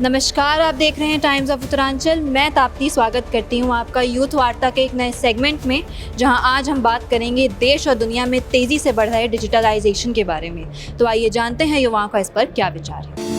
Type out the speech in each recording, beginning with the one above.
नमस्कार, आप देख रहे हैं टाइम्स ऑफ उत्तरांचल। मैं ताप्ती स्वागत करती हूं आपका यूथ वार्ता के एक नए सेगमेंट में, जहां आज हम बात करेंगे देश और दुनिया में तेज़ी से बढ़ रहे डिजिटलाइजेशन के बारे में। तो आइए जानते हैं युवाओं का इस पर क्या विचार है।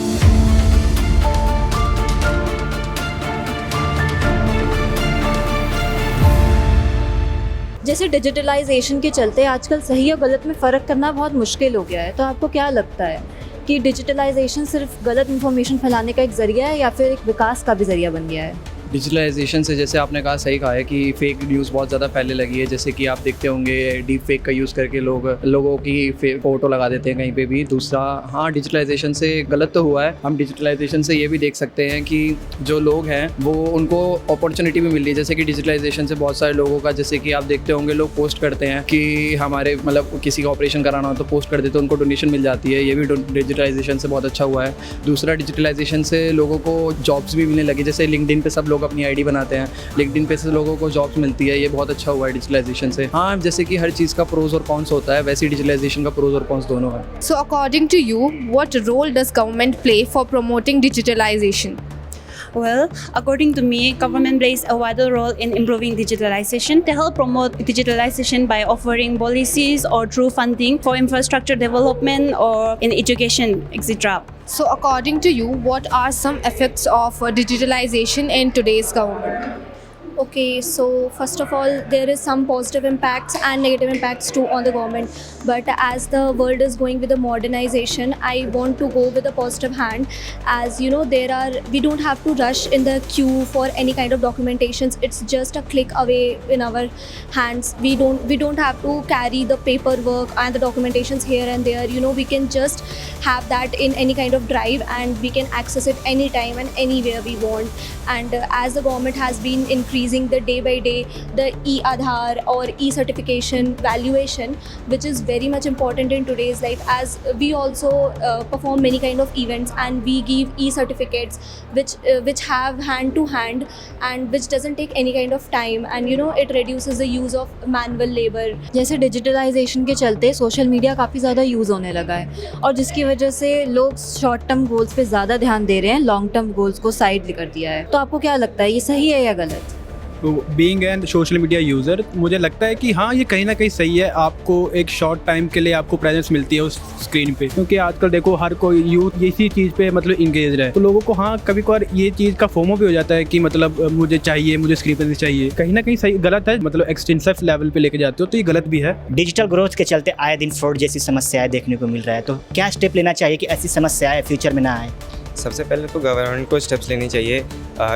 जैसे डिजिटलाइजेशन के चलते आजकल सही और गलत में फ़र्क करना बहुत मुश्किल हो गया है, तो आपको क्या लगता है कि डिजिटलाइजेशन सिर्फ गलत इन्फॉर्मेशन फैलाने का एक ज़रिया है या फिर एक विकास का भी ज़रिया बन गया है? डिजिटलाइजेशन से जैसे आपने कहा सही कहा है कि फेक न्यूज़ बहुत ज़्यादा फैलने लगी है। जैसे कि आप देखते होंगे डीप फेक का यूज़ करके लोगों की फ़ोटो लगा देते हैं कहीं पे भी। दूसरा, हाँ, डिजिटलाइजेशन से गलत तो हुआ है। हम डिजिटलाइजेशन से ये भी देख सकते हैं कि जो लोग हैं वो उनको अपॉर्चुनिटी भी मिल रही है। जैसे कि डिजिटलाइजेशन से बहुत सारे लोगों का, जैसे कि आप देखते होंगे लोग पोस्ट करते हैं कि हमारे मतलब किसी का ऑपरेशन कराना हो तो पोस्ट कर देते हैं, उनको डोनेशन मिल जाती है। ये भी डिजिटलाइजेशन से बहुत अच्छा हुआ है। दूसरा, डिजिटलाइजेशन से लोगों को जॉब्स भी मिलने लगी। जैसे लिंक्डइन पे सब लोग अपनी आईडी बनाते हैं, लिंक्डइन पे से लोगों को जॉब्स मिलती है। ये बहुत अच्छा हुआ है डिजिटलाइजेशन से। हाँ, जैसे कि हर चीज़ का प्रोज और कॉन्स होता है, वैसे ही डिजिटलाइजेशन का प्रोज और कॉन्स दोनों है। So according to you, what role does government play for promoting digitalization? Well, according to me, government plays a vital role in improving digitalization to help promote digitalization by offering policies or through funding for infrastructure development or in education, etc. So according to you, what are some effects of digitalization in today's government? Okay, so first of all, there is some positive impacts and negative impacts too on the government. But as the world is going with the modernization, I want to go with a positive hand. As you know, we don't have to rush in the queue for any kind of documentations. It's just a click away in our hands. We don't have to carry the paperwork and the documentations here and there. You know, we can just have that in any kind of drive, and we can access it anytime and anywhere we want. And as the government has been increasing the day by day the e-Aadhaar or e-certification valuation, which is very much important in today's life, as we also perform many kind of events and we give e-certificates which have hand to hand and which doesn't take any kind of time, and you know, it reduces the use of manual labor. जैसे digitalisation के चलते social media काफ़ी ज़्यादा use होने लगा है, और जिसकी वजह से लोग शॉर्ट टर्म गोल्स पे ज़्यादा ध्यान दे रहे हैं, लॉन्ग टर्म गोल्स को साइड कर दिया है। तो आपको क्या लगता है, ये सही है या गलत? Being an social media user, मुझे लगता है कि हाँ, ये कहीं ना कहीं सही है। आपको एक शॉर्ट टाइम के लिए आपको प्रेजेंस मिलती है उस स्क्रीन पे, क्योंकि आजकल देखो हर कोई यूथ इसी चीज़ पे मतलब इंगेज है। तो लोगों को हाँ, कभी कभार ये चीज़ का फोमो भी हो जाता है कि मतलब मुझे स्क्रीन पे चाहिए। कहीं ना कहीं सही गलत है, मतलब एक्सटेंसिव लेवल पे लेके जाते हो तो ये गलत भी है। डिजिटल ग्रोथ के चलते आए दिन फ्रॉड जैसी समस्याएं देखने को मिल रहा है, तो क्या स्टेप लेना चाहिए कि ऐसी समस्याएं फ्यूचर में ना आए? सबसे पहले तो गवर्नमेंट को स्टेप्स लेनी चाहिए।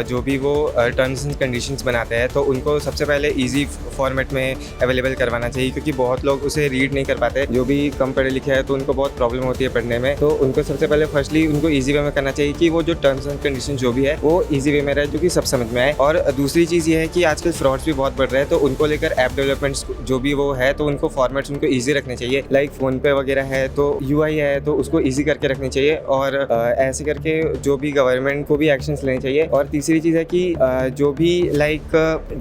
जो भी वो टर्म्स एंड कंडीशंस बनाते हैं तो उनको सबसे पहले इजी फॉर्मेट में अवेलेबल करवाना चाहिए, क्योंकि बहुत लोग उसे रीड नहीं कर पाते। जो भी कम पढ़े लिखे हैं तो उनको बहुत प्रॉब्लम होती है पढ़ने में। तो उनको सबसे पहले फर्स्टली उनको ईजी वे में करना चाहिए कि वो जो टर्म्स एंड कंडीशन जो भी है वो ईजी वे में रहे, जो कि सब समझ में आए। और दूसरी चीज़ ये है कि आजकल फ्रॉड्स भी बहुत बढ़ रहे हैं, तो उनको लेकर ऐप डेवलपमेंट्स जो भी वो है तो उनको फॉर्मेट्स उनको ईजी रखने चाहिए। लाइक फ़ोन पे वगैरह है तो UI है तो उसको ईजी करके रखनी चाहिए, और ऐसे करके जो भी गवर्नमेंट को भी एक्शंस लेने चाहिए। और तीसरी चीज़ है कि जो भी लाइक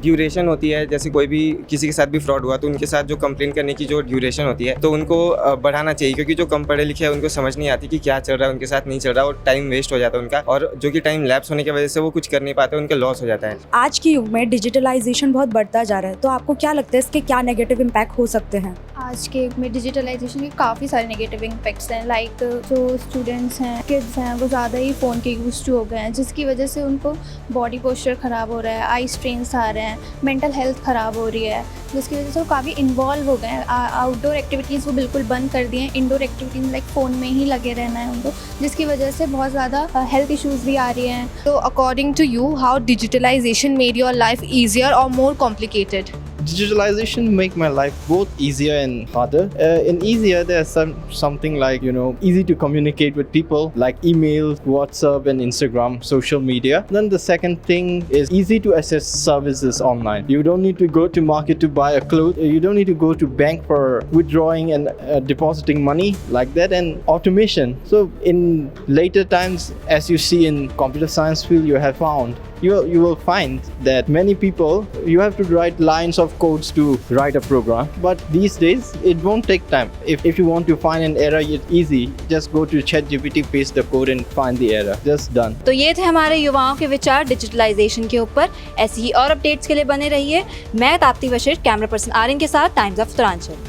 ड्यूरेशन होती है, जैसे कोई भी किसी के साथ भी फ्रॉड हुआ तो उनके साथ जो कंप्लेन करने की जो ड्यूरेशन होती है तो उनको बढ़ाना चाहिए, क्योंकि जो कम पढ़े लिखे हैं उनको समझ नहीं आती कि क्या चल रहा है उनके साथ, नहीं चल रहा, और टाइम वेस्ट हो जाता है उनका, और जो कि टाइम लैप्स होने की वजह से वो कुछ कर नहीं पाते, उनका लॉस हो जाता है। आज के युग में डिजिटलाइजेशन बहुत बढ़ता जा रहा है, तो आपको क्या लगता है इसके क्या नेगेटिव इम्पैक्ट हो सकते हैं? आज के युग में डिजिटलाइजेशन के काफ़ी सारे नेगेटिव इम्पैक्ट्स हैं। लाइक जो स्टूडेंट्स हैं, किड्स हैं, वो ज़्यादा ही फ़ोन के यूज टू हो गए हैं, जिसकी वजह से उनको बॉडी पोस्चर ख़राब हो रहा है, आई स्ट्रेन्स आ रहे हैं, मेंटल हेल्थ ख़राब हो रही है, जिसकी वजह से वो काफ़ी इन्वॉल्व हो गए हैं। आउटडोर एक्टिविटीज़ वो बिल्कुल बंद कर दिए हैं, इंडोर एक्टिविटीज़ लाइक फ़ोन में ही लगे रहना है उनको, जिसकी वजह से बहुत ज़्यादा हेल्थ इश्यूज़ भी आ रही हैं। So according to you, how digitalization made your life easier or more complicated? Digitalization make my life both easier and harder. In easier, there's something like, easy to communicate with people, like email, WhatsApp and Instagram, social media. Then the second thing is easy to access services online. You don't need to go to market to buy a clothes. You don't need to go to bank for withdrawing and depositing money like that, and automation. So in later times, as you see in computer science field, you have found you will find that many people, you have to write lines of codes to write a program. But these days, it won't take time. If you want to find an error, it's easy. Just go to ChatGPT, paste the code and find the error. Just done. तो ये थे हमारे युवाओं के विचार digitalisation के ऊपर। ऐसी ही और अपडेट्स के लिए बने रहिए। मैं ताप्ती वशिष्ठ, कैमरा पर्सन आर्यन के साथ, टाइम्स ऑफ उत्तरांचल।